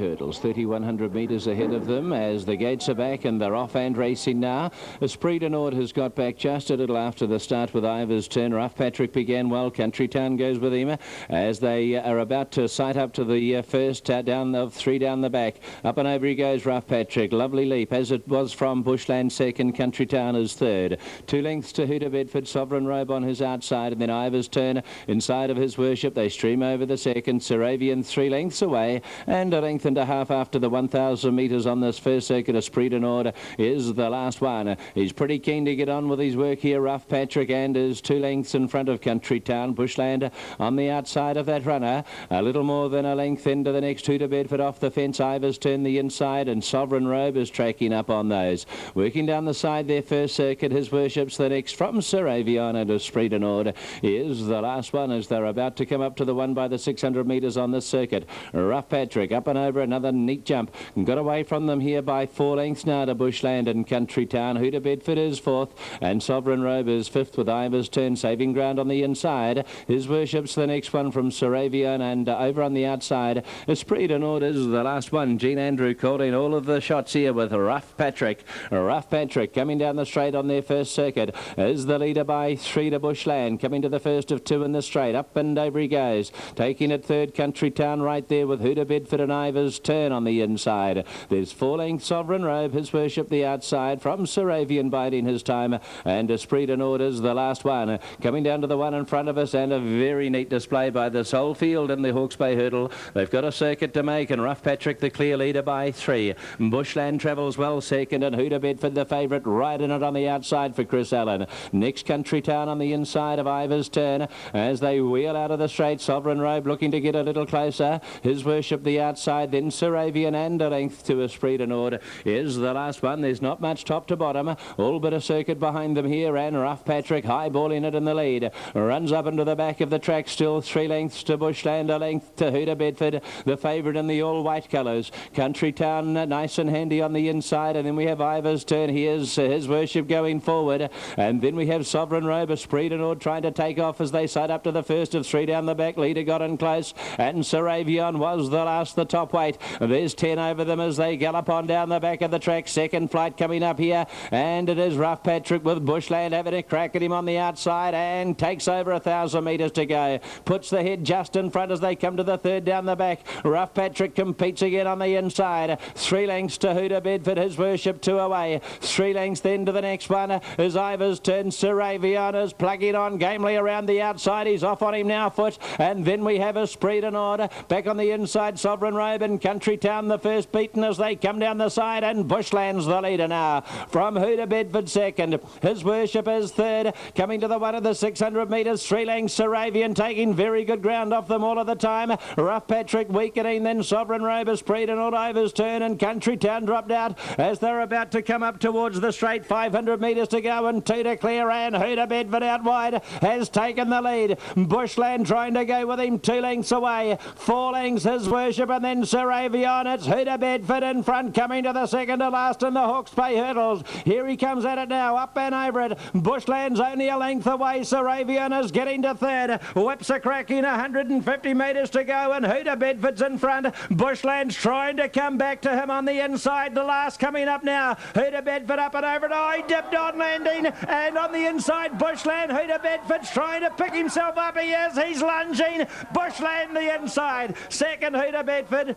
Hurdles 3,100 metres ahead of them as the gates are back and they're off and racing now. Esprit de Nord has got back just a little after the start with Ivor's turn. Rough Patrick began well. Country Town goes with him as they are about to sight up to the first down of three down the back. Up and over he goes, Rough Patrick. Lovely leap as it was from Bushland second. Country Town is third. 2 lengths to Huda Bedford. Sovereign Robe on his outside and then Ivor's turn inside of his worship. They stream over the second. Saravian 3 lengths away and a length and a half after the 1,000 metres on this first circuit. Esprit de Nord is the last one. He's pretty keen to get on with his work here, Rough Patrick, and is 2 lengths in front of Country Town. Bushland on the outside of that runner. A little more than a length into the next two to Bedford off the fence. Ivor's turn the inside and Sovereign Robe is tracking up on those. Working down the side their first circuit. His worship's the next from Sir Avion, and Esprit de Nord is the last one as they're about to come up to the one by the 600 metres on this circuit. Rough Patrick up and over another neat jump. Got away from them here by 4 lengths now to Bushland and Country Town. Huda Bedford is fourth and Sovereign Robe is fifth with Ivor's turn saving ground on the inside. His worship's the next one from Sir Avion, and over on the outside Esprit de Nord is the last one. Jean Andrew calling all of the shots here with Rough Patrick. Rough Patrick coming down the straight on their first circuit is the leader by 3 to Bushland, coming to the first of 2 in the straight. Up and over he goes, taking it third. Country Town right there with Huda Bedford and Ivor's turn on the inside. There's 4 lengths Sovereign Robe, his worship the outside from Sir Avion biding his time, and Esprit de Nord is the last one. Coming down to the one in front of us, and a very neat display by this whole field in the Hawke's Bay Hurdle. They've got a circuit to make, and Rough Patrick the clear leader by 3. Bushland travels well second, and Huda Bedford the favourite, right in it on the outside for Chris Allen. Next Country Town on the inside of Ivor's turn as they wheel out of the straight. Sovereign Robe looking to get a little closer. His worship the outside, then Sir Avion, and a length to Esprit de Nord is the last one. There's not much top to bottom, all but a circuit behind them here, and Rough Patrick highballing it in the lead. Runs up into the back of the track, still 3 lengths to Bushland, a length to Huda Bedford, the favourite in the all-white colours. Country Town nice and handy on the inside, and then we have Ivor's turn. Here's his worship going forward, and then we have Sovereign Robe. Esprit de Nord trying to take off as they side up to the first of 3 down the back. Leader got in close, and Sir Avion was the last, the top weight. There's 10 over them as they gallop on down the back of the track. Second flight coming up here, and it is Rough Patrick with Bushland having a crack at him on the outside and takes over 1,000 metres to go. Puts the head just in front as they come to the third down the back. Rough Patrick competes again on the inside. 3 lengths to Huda Bedford, his worship 2 away. 3 lengths then to the next one as Ivor's turn. Sir Avion is plugging on gamely around the outside. He's off on him now foot, and then we have Esprit de Nord back on the inside. Sovereign Robe and Country Town the first beaten as they come down the side, and Bushland's the leader now from Huda Bedford second. His worship is third, coming to the one of the 600 metres. 3 lengths Sir Avion taking very good ground off them all of the time. Rough Patrick weakening, then Sovereign Robe, Esprit de Nord, Ivor's turn, and Country Town dropped out as they're about to come up towards the straight. 500 metres to go and 2 to clear, and Huda Bedford out wide has taken the lead. Bushland trying to go with him 2 lengths away. 4 lengths his worship, and then Sir Avion. It's Huda Bedford in front, coming to the second to last in the Hawke's Bay Hurdles. Here he comes at it now, up and over it. Bushland's only a length away. Sir Avion is getting to third. Whips a cracking 150 metres to go, and Huda Bedford's in front. Bushland's trying to come back to him on the inside. The last coming up now. Huda Bedford up and over it. Oh, he dipped on landing, and on the inside Bushland. Huda Bedford's trying to pick himself up. He is. He's lunging. Bushland the inside. Second Huda Bedford.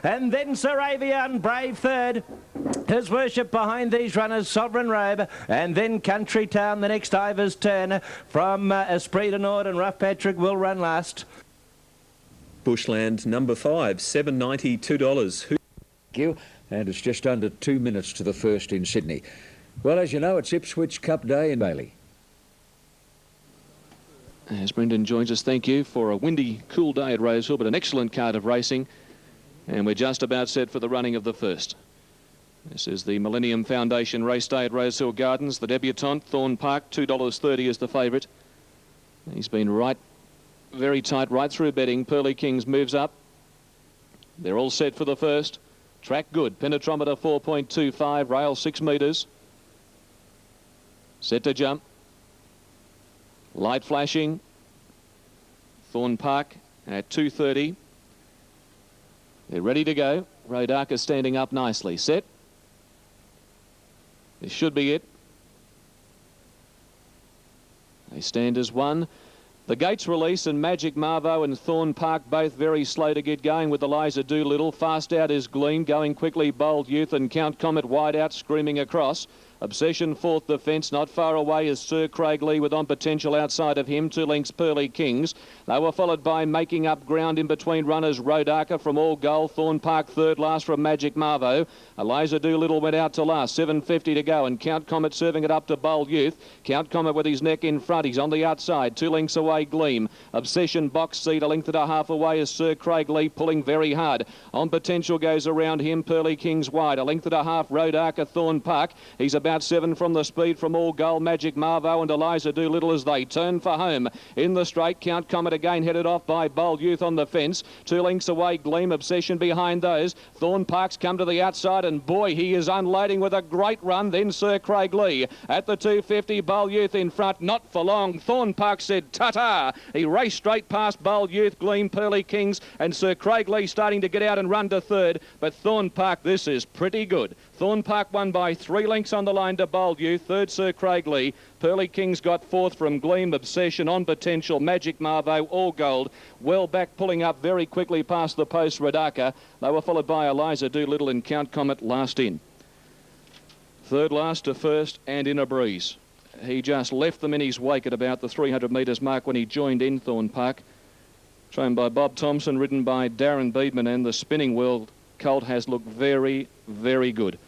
And then Sir Avion, brave third. His worship behind these runners, Sovereign Robe, and then Country Town, the next Ivor's turn from Esprit de Nord, and Rough Patrick will run last. Bushland number 5, $7.90, $2. Thank you. And it's just under 2 minutes to the first in Sydney. Well, as you know, it's Ipswich Cup Day in Bailey. As Brendan joins us, thank you, for a windy, cool day at Rosehill, but an excellent card of racing. And we're just about set for the running of the first. This is the Millennium Foundation race day at Rosehill Gardens. The debutante, Thorne Park, $2.30 is the favourite. He's been very tight right through betting. Pearly Kings moves up. They're all set for the first. Track good. Penetrometer 4.25. Rail 6 metres. Set to jump. Light flashing. Thorne Park at 2.30. They're ready to go. Rodaka standing up nicely. Set. This should be it. They stand as one. The gates release and Magic Marvo and Thorn Park both very slow to get going with Eliza Doolittle. Fast out is Gleam, going quickly Bold Youth and Count Comet wide out, screaming across. Obsession fourth the fence, not far away is Sir Craig Lee with On Potential outside of him, 2 lengths Pearly Kings. They were followed by making up ground in between runners Rodaka from All Goal, Thorn Park third last from Magic Marvo. Eliza Doolittle went out to last, 7.50 to go, and Count Comet serving it up to Bold Youth. Count Comet with his neck in front, he's on the outside, 2 lengths away Gleam. Obsession box seat, a length and a half away is Sir Craig Lee pulling very hard. On Potential goes around him, Pearly Kings wide, a length and a half Rodaka, Thorn Park. He's about 7 from the speed from All Goal, Magic Marvo and Eliza Doolittle as they turn for home. In the straight, Count Comet again headed off by Bold Youth on the fence. 2 lengths away, Gleam, Obsession behind those. Thorn Park's come to the outside and boy, he is unloading with a great run. Then Sir Craig Lee at the 250, Bold Youth in front, not for long. Thorn Park said ta-ta. He raced straight past Bold Youth, Gleam, Pearly Kings and Sir Craig Lee starting to get out and run to third. But Thorn Park, this is pretty good. Thorn Park won by 3 lengths on the line to Bold Youth, third Sir Craig Lee. Pearly Kings got fourth from Gleam, Obsession, On Potential, Magic Marvo, All Gold. Well back, pulling up very quickly past the post Rodaka. They were followed by Eliza Doolittle and Count Comet last in. Third last to first and in a breeze. He just left them in his wake at about the 300 metres mark when he joined in Thorn Park. Trained by Bob Thompson, ridden by Darren Beedman, and the Spinning World colt has looked very, very good.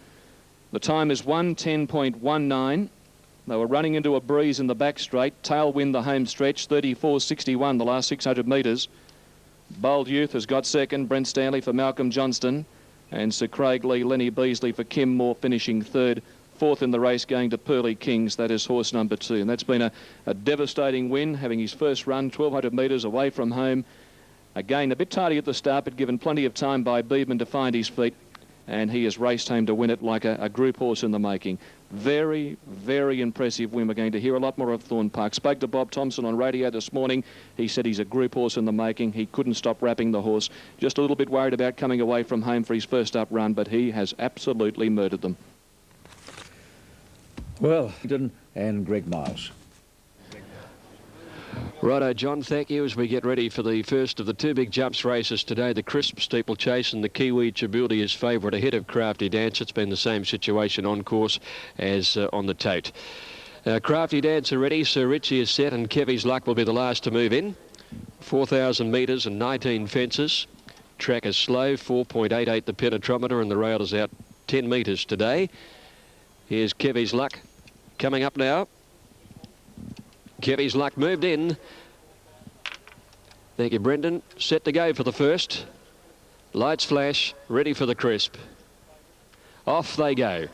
The time is 1:10.19. They were running into a breeze in the back straight. Tailwind the home stretch, 34.61 the last 600 metres. Bold Youth has got second. Brent Stanley for Malcolm Johnston. And Sir Craig Lee, Lenny Beasley for Kim Moore finishing third. Fourth in the race going to Pearly Kings. That is horse number 2. And that's been a devastating win, having his first run 1,200 metres away from home. Again, a bit tardy at the start, but given plenty of time by Beedman to find his feet. And he has raced home to win it like a group horse in the making. Very, very impressive win. We're going to hear a lot more of Thorn Park. Spoke to Bob Thompson on radio this morning. He said he's a group horse in the making. He couldn't stop wrapping the horse. Just a little bit worried about coming away from home for his first up run, but he has absolutely murdered them. Well, and Greg Miles. Righto, John, thank you. As we get ready for the first of the 2 big jumps races today, the Crisp Steeplechase, and the Kiwi Chibuldi is favourite ahead of Crafty Dance. It's been the same situation on course as on the tote. Crafty Dance are ready. Sir Richie is set, and Kevy's Luck will be the last to move in. 4,000 metres and 19 fences. Track is slow, 4.88 the penetrometer, and the rail is out 10 metres today. Here's Kevy's Luck coming up now. Kevy's Luck moved in. Thank you, Brendan. Set to go for the first. Lights flash, ready for the Crisp. Off they go.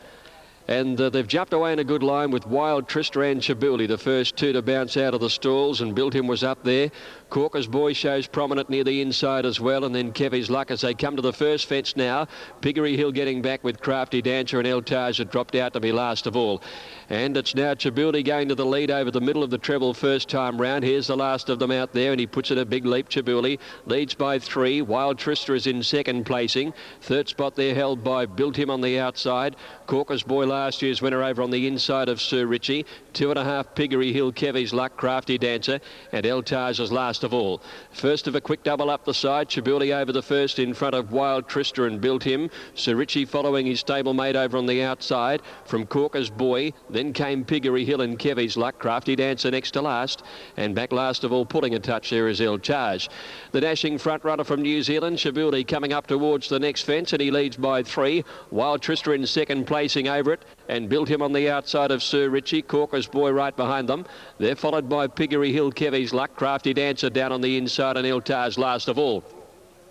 And they've jumped away in a good line with Wild Tristram Chibuldi, the first 2 to bounce out of the stalls, and Built Him was up there. Corker's Boy shows prominent near the inside as well, and then Kevy's Luck as they come to the first fence now. Piggery Hill getting back with Crafty Dancer, and El Taj had dropped out to be last of all. And it's now Chibuldi going to the lead over the middle of the treble first time round. Here's the last of them out there, and he puts in a big leap. Chibuldi leads by 3. Wild Trista is in second placing. Third spot there held by Built Him on the outside. Corker's Boy last year's winner over on the inside of Sir Richie. 2.5 Piggery Hill, Kevy's Luck, Crafty Dancer, and El Taj is last of all. First of a quick double up the side. Chibuldi over the first in front of Wild Trista and Built Him. Sir Richie following his stablemate over on the outside from Corker's Boy. Then came Piggery Hill and Kevy's Luck. Crafty Dancer next to last. And back last of all, pulling a touch there is El Taj. The dashing front runner from New Zealand, Chibuldi, coming up towards the next fence, and he leads by 3. Wild Trista in second placing over it, and Built Him on the outside of Sir Richie. Corker's Boy right behind them. They're followed by Piggery Hill, Kevy's Luck, Crafty Dancer down on the inside, and El Taj last of all.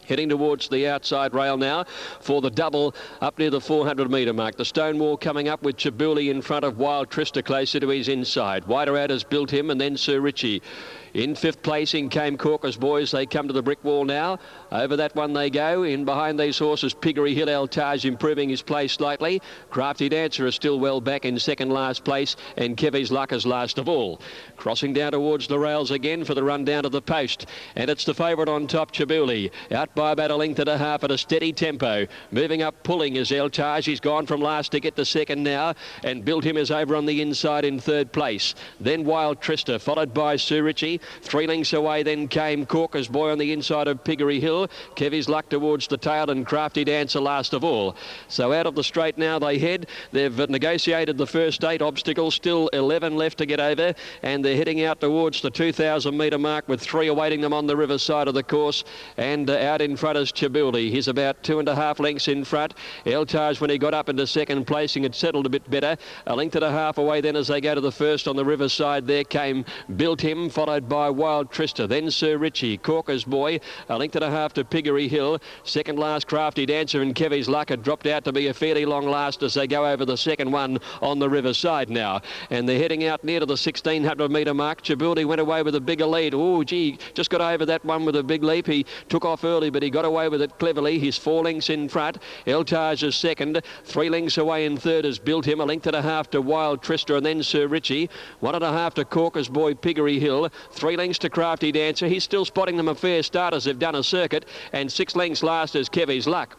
Heading towards the outside rail now for the double up near the 400 metre mark. The Stonewall coming up with Chibuldi in front of Wild Trista closer to his inside. Wider out has Built Him, and then Sir Richie In 5th placing came Corker's Boys. They come to the brick wall now. Over that one they go. In behind these horses, Piggery Hill, Altage improving his place slightly. Crafty Dancer is still well back in second last place, and Kevy's Luck is last of all. Crossing down towards the rails again for the run down to the post, and it's the favourite on top, Chibuli, out by about a length and a half at a steady tempo. Moving up, pulling is Altage. He's gone from last to get to second now, and Built Him is over on the inside in 3rd place. Then Wild Trista, followed by Sir Richie. 3 lengths away then came Corker's Boy on the inside of Piggery Hill. Kevy's Luck towards the tail, and Crafty Dancer last of all. So out of the straight now they head. They've negotiated the first 8 obstacles, still 11 left to get over, and they're heading out towards the 2,000 metre mark with 3 awaiting them on the river side of the course. And out in front is Chibuli. He's about 2.5 lengths in front. Altage, when he got up into second placing, had settled a bit better. A length and a half away then as they go to the first on the river side. There came Built Him, followed by Wild Trista, then Sir Richie, Corker's Boy, a length and a half to Piggery Hill. Second last Crafty Dancer, and Kevy's Luck had dropped out to be a fairly long last as they go over the second one on the river side now. And they're heading out near to the 1,600 metre mark. Chibuli went away with a bigger lead. Oh, gee, just got over that one with a big leap. He took off early, but he got away with it cleverly. He's 4 lengths in front. Altage is second. 3 lengths away in third is Built Him. A length and a half to Wild Trista, and then Sir Richie. 1.5 to Corker's Boy, Piggery Hill. 3 lengths to Crafty Dancer. He's still spotting them a fair start as they've done a circuit. And 6 lengths last is Kevy's Luck.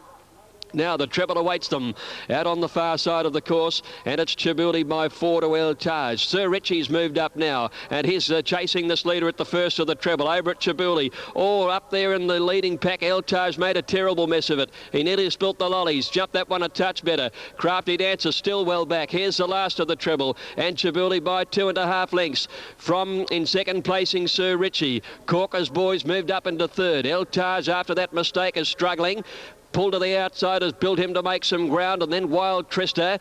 Now the treble awaits them out on the far side of the course, and it's Chibuli by 4 to Altage. Sir Richie's moved up now, and he's chasing this leader at the first of the treble over at Chibuli. All up there in the leading pack. Altage made a terrible mess of it. He nearly spilt the lollies. Jumped that one a touch better. Crafty Dancer still well back. Here's the last of the treble, and Chibuli by 2.5 lengths. From in second placing Sir Richie. Corker's Boys moved up into third. Altage after that mistake is struggling. Pulled to the outside has Built Him to make some ground, and then Wild Trista.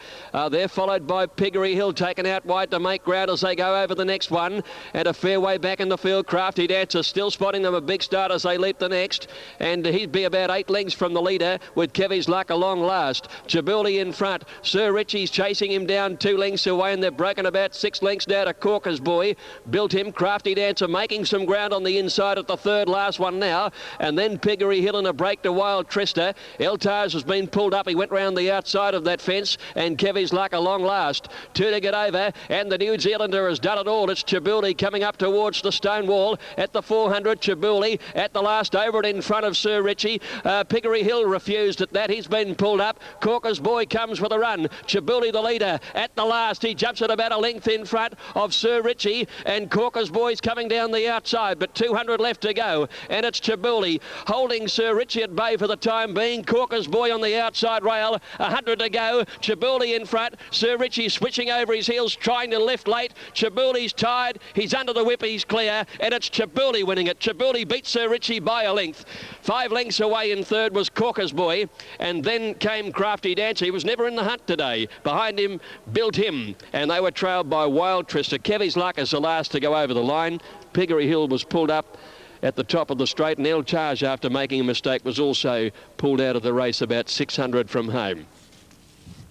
They're followed by Piggery Hill, taken out wide to make ground as they go over the next one. And a fair way back in the field. Crafty Dancer still spotting them a big start as they leap the next. And he'd be about 8 lengths from the leader with Kevy's Luck along last. Chibuli in front. Sir Richie's chasing him down 2 lengths away, and they've broken about 6 lengths now to Corker's Boy. Built Him, Crafty Dancer making some ground on the inside at the third last one now. And then Piggery Hill in a break to Wild Trista. Altage has been pulled up. He went round the outside of that fence, and Kevy's Luck along last. 2 to get over, and the New Zealander has done it all. It's Chibuli coming up towards the stone wall at the 400. Chibuli at the last over it in front of Sir Richie. Piggery Hill refused at that. He's been pulled up. Corker's Boy comes with a run. Chibuli the leader at the last. He jumps at about a length in front of Sir Richie, and Corker's Boy's coming down the outside, but 200 left to go, and it's Chibuli holding Sir Richie at bay for the time being. Corker's Boy on the outside rail, 100 to go. Chibuli in front. Sir Richie switching over his heels, trying to lift late. Chibuli's tied. He's under the whip. He's clear, and it's Chibuli winning it. Chibuli beats Sir Richie by a length. 5 lengths away in third was Corker's Boy, and then came Crafty Dancer. He was never in the hunt today. Behind him, Built Him, and they were trailed by Wild Trista. Kevy's Luck is the last to go over the line. Piggery Hill was pulled up at the top of the straight, and Altage, after making a mistake, was also pulled out of the race about 600 from home.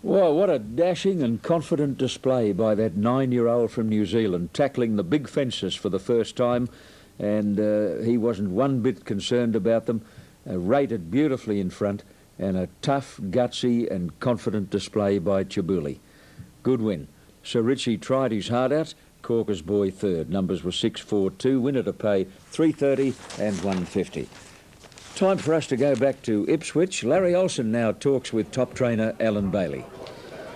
Well, what a dashing and confident display by that 9-year-old from New Zealand, tackling the big fences for the first time, and he wasn't one bit concerned about them. Rated beautifully in front, and a tough, gutsy and confident display by Chibuli. Good win. Sir Richie tried his heart out. Corker's Boy third. Numbers were 6, 4, 2. Winner to pay $3.30 and $1.50. Time for us to go back to Ipswich. Larry Olsen now talks with top trainer Alan Bailey.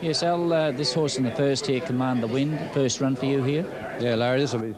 Yes, Al, this horse in the first here, Command the Wind. First run for you here. Yeah, Larry, this will be...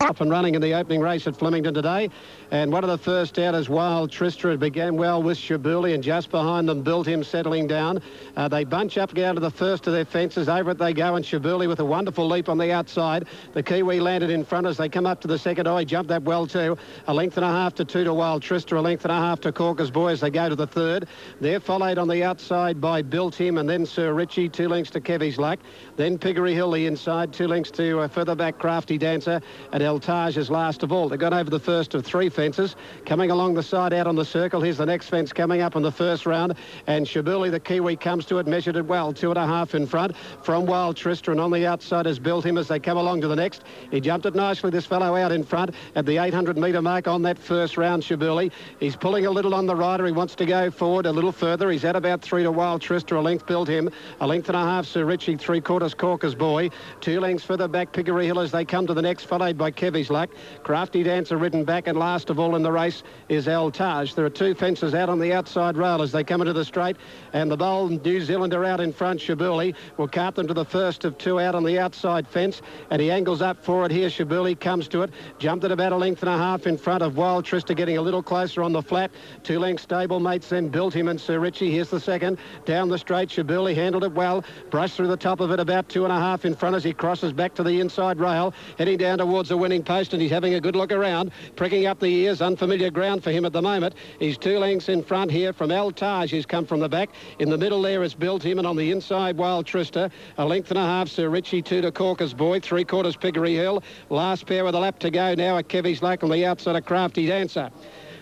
Up and running in the opening race at Flemington today, and one of the first out is Wild Trista. It began well with Chibuli, and just behind them Built Him settling down. They bunch up down to the first of their fences. Over it they go, and Chibuli with a wonderful leap on the outside. The Kiwi landed in front as they come up to the second. Oh, he jumped that well too. 1.5 lengths to 2 to Wild Trista, 1.5 lengths to Corker's Boy as they go to the third. They're followed on the outside by Built Him, and then Sir Richie, 2 lengths to Kevy's Luck. Then Piggery Hill the inside, 2 lengths to further back Crafty Dancer, and El Taj is last of all. They've gone over the first of 3 fences. Coming along the side out on the circle. Here's the next fence coming up in the first round. And Shibuli, the Kiwi, comes to it, measured it well. 2.5 in front from Wild Tristra, and on the outside has Built Him as they come along to the next. He jumped it nicely, this fellow, out in front at the 800-metre mark on that first round, Shibuli. He's pulling a little on the rider. He wants to go forward a little further. He's at about 3 to Wild Tristra, a length Built Him, a length and a half Sir Richie, 3/4 Corker's Boy. 2 lengths further back, Piggery Hill as they come to the next, followed by Kevy's Luck. Crafty Dancer ridden back, and last of all in the race is El Taj. There are 2 fences out on the outside rail as they come into the straight, and the bold New Zealander out in front, Shibuli, will cart them to the first of 2 out on the outside fence, and he angles up for it here. Shibuli comes to it, jumped at about a length and a half in front of Wild Tristra, getting a little closer on the flat. 2 lengths stable mates then Built Him and Sir Richie. Here's the second. Down the straight, Shibuli handled it well, brushed through the top of it about 2.5 in front as he crosses back to the inside rail, heading down towards the winning post, and he's having a good look around, pricking up the ears. Unfamiliar ground for him at the moment. He's 2 lengths in front here from El Taj, who's come from the back. In the middle there is Built Him, and on the inside Wild Tristra, a length and a half Sir Richie, 2 to Corker's Boy, 3/4 Piggery Hill. Last pair with a lap to go now at Kevy's Luck on the outside of Crafty Dancer.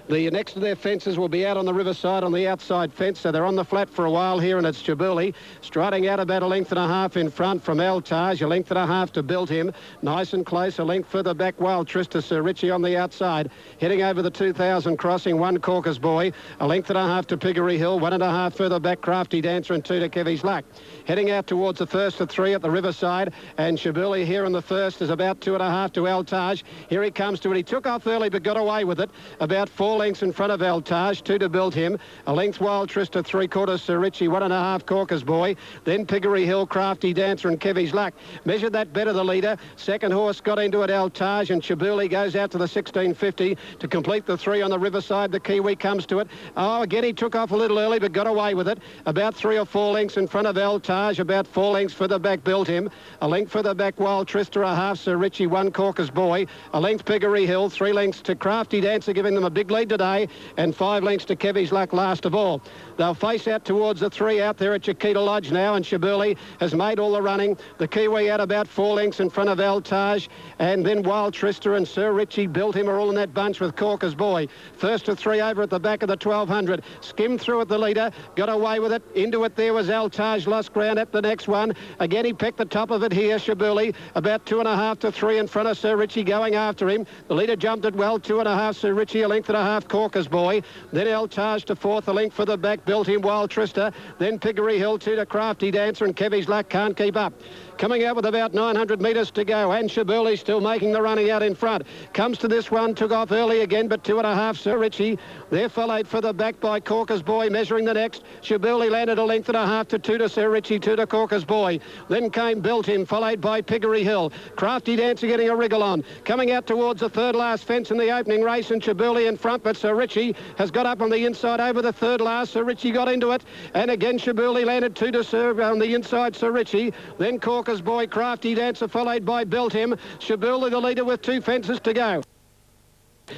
The next of their fences will be out on the riverside on the outside fence, so they're on the flat for a while here, and it's Shibuli striding out about a length and a half in front from El Taj, a length and a half to Built Him. Nice and close, a length further back, Wild Tristra, Sir Richie on the outside. Heading over the 2,000 crossing, 1 Corker's Boy, a length and a half to Piggery Hill, 1.5 further back, Crafty Dancer, and 2 to Kevy's Luck. Heading out towards the first of 3 at the riverside, and Shibuli here in the first is about 2.5 to El Taj. Here he comes to it. He took off early but got away with it. About 4 lengths in front of El Taj, 2 to Built Him, a length Wild Tristra, 3/4 Sir Richie, 1.5 Corker's Boy, then Piggery Hill, Crafty Dancer, and Kevy's Luck. Measured that better, the leader. Second horse got into it, El Taj, and Shibuli goes out to the 1650 to complete the 3 on the riverside. The Kiwi comes to it. Oh, again, he took off a little early but got away with it. About 3 or 4 lengths in front of El Taj, about 4 lengths further back, Built Him, a length further back, Wild Tristra, a half Sir Richie, 1 Corker's Boy, a length Piggery Hill, 3 lengths to Crafty Dancer, giving them a big lead today, and 5 lengths to Kevy's Luck last of all. They'll face out towards the 3 out there at Chiquita Lodge now, and Shibuli has made all the running. The Kiwi out about 4 lengths in front of El Taj, and then Wild Tristra and Sir Richie, Built Him, are all in that bunch with Corker's Boy. First of 3 over at the back of the 1200. Skimmed through at the leader, got away with it. Into it there was El Taj, lost ground at the next one. Again, he picked the top of it here, Shibuli, about 2.5 to 3 in front of Sir Richie going after him. The leader jumped it well, 2.5 Sir Richie, a length and a half Corker's Boy. Then El Taj to 4th, a length for the back, Built Him, Wild Tristra. Then Piggery Hill, 2 to Crafty Dancer, and Kevy's Luck can't keep up. Coming out with about 900 metres to go, and Shibuli still making the running out in front. Comes to this one, took off early again, but 2.5 Sir Richie. They're followed for the back by Corker's Boy, measuring the next. Shibuli landed a length and a half to 2 to Sir Richie, 2 to Corker's Boy. Then came Built Him, followed by Piggery Hill. Crafty Dancer getting a wriggle on. Coming out towards the 3rd last fence in the opening race, and Shibuli in front, but Sir Richie has got up on the inside over the 3rd last. Sir Richie got into it, and again Shibuli landed 2 to Sir on the inside, Sir Richie. Then Corker's Boy, Crafty Dancer, followed by Built Him. Shibuli the leader with 2 fences to go.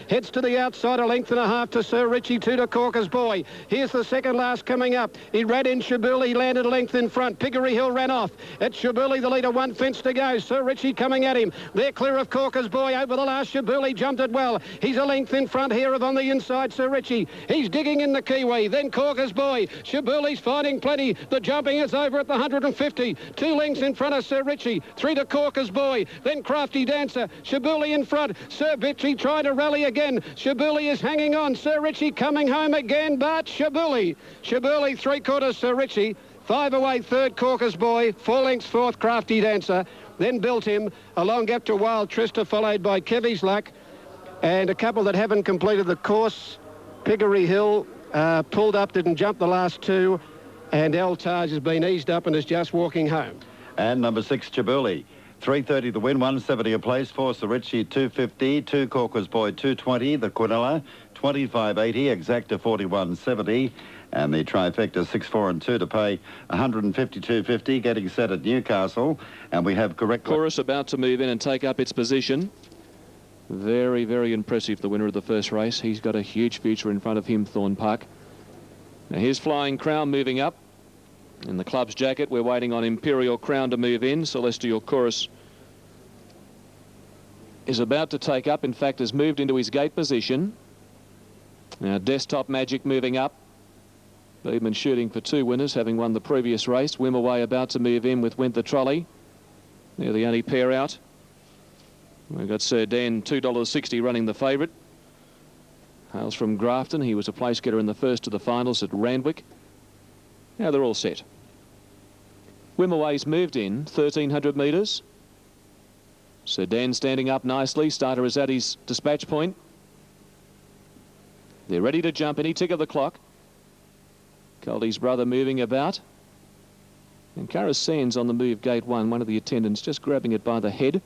Heads to the outside, a length and a half to Sir Richie, 2 to Corker's Boy. Here's the second last coming up. He ran in Shibuli, landed a length in front. Piggery Hill ran off. It's Shibuli the leader, 1 fence to go. Sir Richie coming at him. They're clear of Corker's Boy. Over the last, Shibuli jumped it well. He's a length in front here of on the inside, Sir Richie. He's digging in the Kiwi. Then Corker's Boy. Shibuli's finding plenty. The jumping is over at the 150. 2 lengths in front of Sir Richie. 3 to Corker's Boy. Then Crafty Dancer. Shibuli in front. Sir Richie tried to rally again. Shibuli is hanging on. Sir Richie coming home again, but Shibuli 3/4 Sir Richie. 5 away 3rd Corker's Boy. 4 lengths 4th Crafty Dancer. Then Built Him. A long gap to Wild Tristra, followed by Kevy's Luck. And a couple that haven't completed the course. Piggery Hill pulled up, didn't jump the last 2. And El Taj has been eased up and is just walking home. And number 6, Shibuli. 330 the win, 170 a place. 4 Sir Richie, 250. 2 Corker's Boy, 220. The Quinella, 25.80. Exacta, 41.70. And the trifecta, 6, 4 and 2 to pay 152.50. Getting set at Newcastle. And we have correct... Chorus about to move in and take up its position. Very, very impressive, the winner of the first race. He's got a huge future in front of him, Thorne Park. Now here's Flying Crown moving up. In the club's jacket, we're waiting on Imperial Crown to move in. Celestial Chorus is about to take up. In fact, has moved into his gate position. Now, Desktop Magic moving up. Beedman shooting for 2 winners, having won the previous race. Wimaway about to move in with Went the Trolley. They're the only pair out. We've got Sir Dan, $2.60 running the favourite. Hails from Grafton. He was a place getter in the first of the finals at Randwick. Now they're all set. Wimaway's moved in 1,300 metres. Sir Dan standing up nicely. Starter is at his dispatch point. They're ready to jump any tick of the clock. Goldie's brother moving about. And Cara Sands on the move, gate 1. One of the attendants just grabbing it by the head.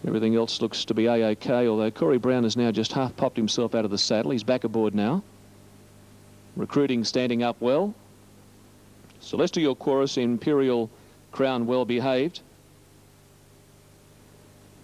Everything else looks to be A-OK, although Corey Brown has now just half popped himself out of the saddle. He's back aboard now. Recruiting standing up well. Celestial Chorus, Imperial Crown well behaved.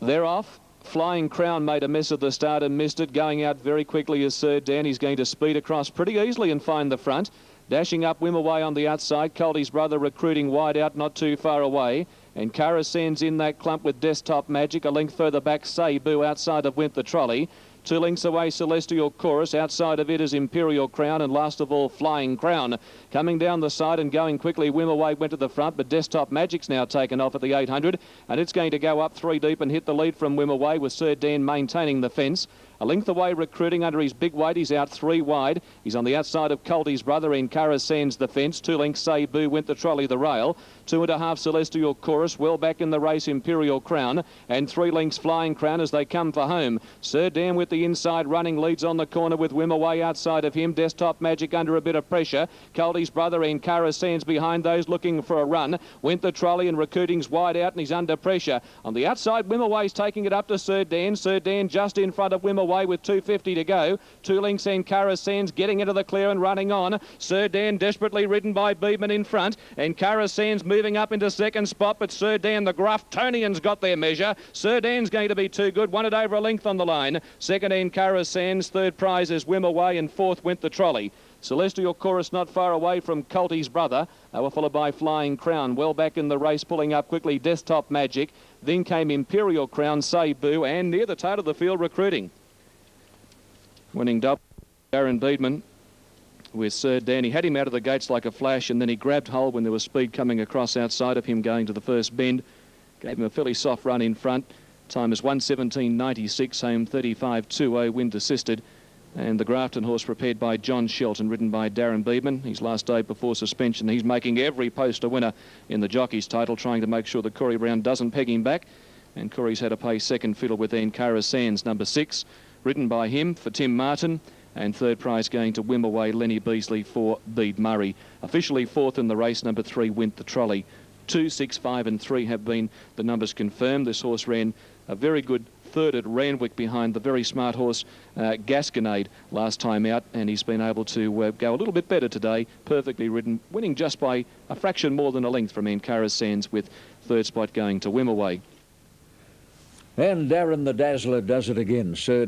They're off. Flying Crown made a mess of the start and missed it. Going out very quickly is Sir Dan. He's going to speed across pretty easily and find the front. Dashing up Wimaway on the outside. Coldie's brother recruiting wide out, not too far away. And Cara Sands in that clump with Desktop Magic. A length further back, Cebu outside of Went the Trolley. 2 lengths away, Celestial Chorus. Outside of it is Imperial Crown. And last of all, Flying Crown. Coming down the side and going quickly, Wimaway went to the front, but Desktop Magic's now taken off at the 800. And it's going to go up 3 deep and hit the lead from Wimaway, with Sir Dan maintaining the fence. A length away, Recruiting under his big weight. He's out 3 wide. He's on the outside of Coldie's brother in Cara Sands the fence. 2 lengths, Cebu Went the Trolley the rail. 2.5 Celestial Chorus. Well back in the race, Imperial Crown. And 3 lengths, Flying Crown as they come for home. Sir Dan with the inside running, leads on the corner with Wimaway outside of him. Desktop Magic under a bit of pressure. Coldie's brother in Cara Sands behind those looking for a run. Went the Trolley and Recruiting's wide out and he's under pressure. On the outside, Wimaway's taking it up to Sir Dan. Sir Dan just in front of Wimaway with 2.50 to go. 2 lengths and Cara Sands getting into the clear and running on. Sir Dan desperately ridden by Beedman in front, and Cara Sands moving up into second spot, but Sir Dan the gruff Tonian's got their measure. Sir Dan's going to be too good. Won it over a length on the line. Second in Cara Sands. Third prize is Wimaway, and fourth Went the Trolley. Celestial Chorus not far away from Coldie's brother. They were followed by Flying Crown. Well back in the race, pulling up quickly, Desktop Magic. Then came Imperial Crown, Cebu, and near the tail of the field, Recruiting. Winning double, Darren Beedman with Sir Dan. He had him out of the gates like a flash, and then he grabbed hold when there was speed coming across outside of him going to the first bend. Gave him a fairly soft run in front. Time is 1:17.96, home 35.20, wind assisted. And the Grafton horse prepared by John Shelton, ridden by Darren Beedman. His last day before suspension. He's making every post a winner in the jockey's title, trying to make sure that Corey Brown doesn't peg him back. And Corey's had to play second fiddle with Cara Sands, number 6. Ridden by him for Tim Martin, and third prize going to Wimaway, Lenny Beasley for Bede Murray. Officially fourth in the race, number 3, Went the Trolley. 2, 6, 5 and 3 have been the numbers confirmed. This horse ran a very good third at Randwick behind the very smart horse Gasconade last time out, and he's been able to go a little bit better today. Perfectly ridden, winning just by a fraction more than a length from Cara Sands, with third spot going to Wimaway. And Darren the Dazzler does it again. Sir